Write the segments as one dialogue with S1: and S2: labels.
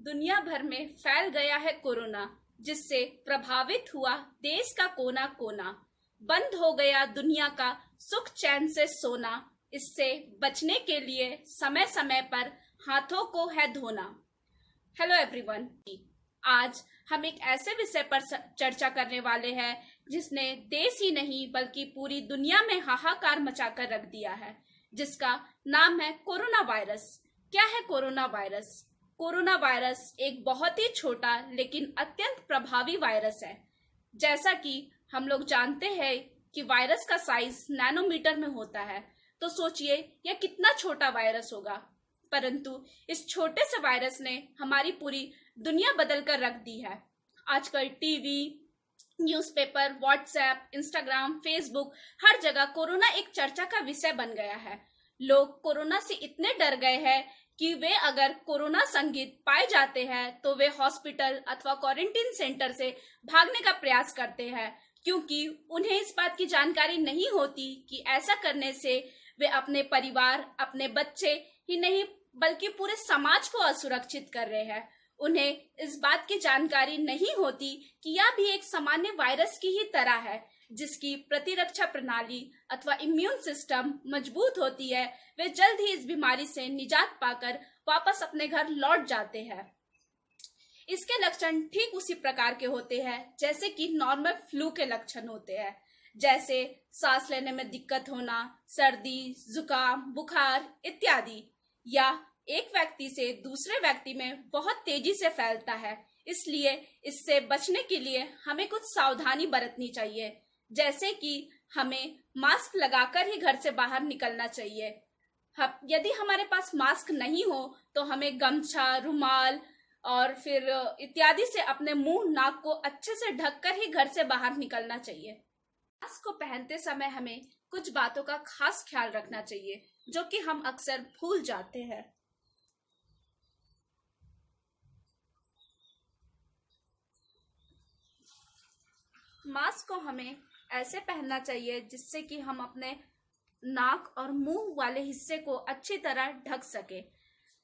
S1: दुनिया भर में फैल गया है कोरोना, जिससे प्रभावित हुआ देश का कोना कोना। बंद हो गया दुनिया का सुख चैन से सोना। इससे बचने के लिए समय समय पर हाथों को है धोना। हेलो एवरीवन, आज हम एक ऐसे विषय पर चर्चा करने वाले हैं जिसने देश ही नहीं बल्कि पूरी दुनिया में हाहाकार मचाकर रख दिया है, जिसका नाम है कोरोना वायरस। क्या है कोरोना वायरस? कोरोना वायरस एक बहुत ही छोटा लेकिन अत्यंत प्रभावी वायरस है। जैसा कि हम लोग जानते हैं कि वायरस का साइज नैनोमीटर में होता है, तो सोचिए यह कितना छोटा वायरस होगा। परंतु इस छोटे से वायरस ने हमारी पूरी दुनिया बदल कर रख दी है। आजकल TV, newspaper, WhatsApp, Instagram, Facebook, हर जगह कोरोना एक चर्चा का विषय बन गया है। लोग कोरोना से इतने डर गए हैं कि वे अगर कोरोना संदिग्ध पाए जाते हैं तो वे हॉस्पिटल अथवा क्वारंटीन सेंटर से भागने का प्रयास करते हैं, क्योंकि उन्हें इस बात की जानकारी नहीं होती कि ऐसा करने से वे अपने परिवार, अपने बच्चे ही नहीं बल्कि पूरे समाज को असुरक्षित कर रहे हैं। उन्हें इस बात की जानकारी नहीं होती कि यह भी एक सामान्य वायरस की ही तरह है, जिसकी प्रतिरक्षा प्रणाली अथवा इम्यून सिस्टम मजबूत होती है। वे जल्द ही इस बीमारी से निजात पाकर वापस अपने घर लौट जाते हैं। इसके लक्षण ठीक उसी प्रकार के होते हैं जैसे कि नॉर्मल फ्लू के लक्षण होते हैं, जैसे सांस लेने में दिक्कत होना, सर्दी, जुकाम, बुखार इत्यादि। या एक व्यक्ति से दूसरे व्यक्ति में बहुत तेजी से फैलता है, इसलिए इससे बचने के लिए हमें कुछ सावधानी बरतनी चाहिए, जैसे कि हमें मास्क लगाकर ही घर से बाहर निकलना चाहिए। यदि हमारे पास मास्क नहीं हो तो हमें गमछा, रुमाल और फिर इत्यादि से अपने मुंह, नाक को अच्छे से ढककर ही घर से बाहर निकलना चाहिए। मास्क को पहनते समय हमें कुछ बातों का खास ख्याल रखना चाहिए, जो कि हम अक्सर भूल जाते हैं। मास्क को हमें ऐसे पहनना चाहिए जिससे कि हम अपने नाक और मुंह वाले हिस्से को अच्छी तरह ढक सके।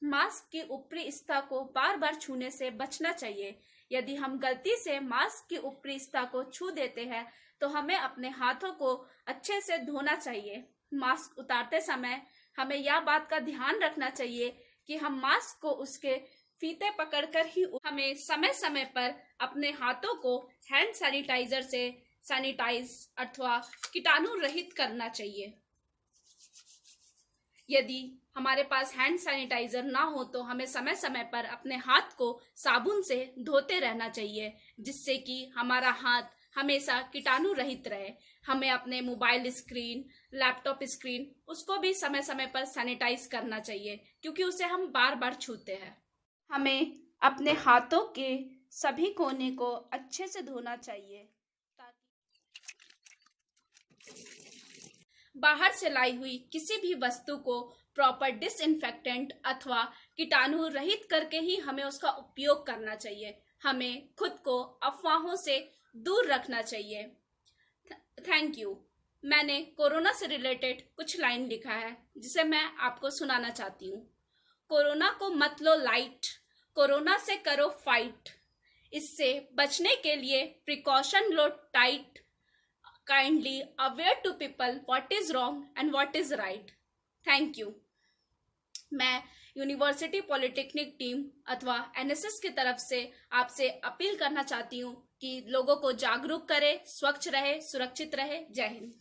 S1: मास्क की ऊपरी सतह को बार बार छूने से बचना चाहिए। यदि हम गलती से मास्क की ऊपरी सतह को छू देते हैं तो हमें अपने हाथों को अच्छे से धोना चाहिए। मास्क उतारते समय हमें यह बात का ध्यान रखना चाहिए कि हम मास्क को उसके फीते पकड़कर ही हमें समय समय पर अपने हाथों को हैंड सैनिटाइजर से सैनिटाइज अथवा कीटाणु रहित करना चाहिए। यदि हमारे पास हैंड सैनिटाइजर ना हो तो हमें समय समय पर अपने हाथ को साबुन से धोते रहना चाहिए, जिससे कि हमारा हाथ हमेशा कीटाणु रहित रहे। हमें अपने मोबाइल स्क्रीन, लैपटॉप स्क्रीन, उसको भी समय समय पर सैनिटाइज करना चाहिए, क्योंकि उसे हम बार बार छूते हैं। हमें अपने हाथों के सभी कोने को अच्छे से धोना चाहिए, ताकि बाहर से लाई हुई किसी भी वस्तु को प्रॉपर डिसइंफेक्टेंट अथवा कीटाणु रहित करके ही हमें उसका उपयोग करना चाहिए। हमें खुद को अफवाहों से दूर रखना चाहिए। Thank you. मैंने कोरोना से रिलेटेड कुछ लाइन लिखा है जिसे मैं आपको सुनाना चाहती हूँ। कोरोना को मत लो लाइट, कोरोना से करो फाइट। इससे बचने के लिए प्रिकॉशन लो tight. Kindly aware to people what is wrong and what is right. Thank you. मैं यूनिवर्सिटी पॉलिटेक्निक टीम अथवा एनएसएस की तरफ से आपसे अपील करना चाहती हूँ कि लोगों को जागरूक करें, स्वच्छ रहे, सुरक्षित रहे। जय हिंद।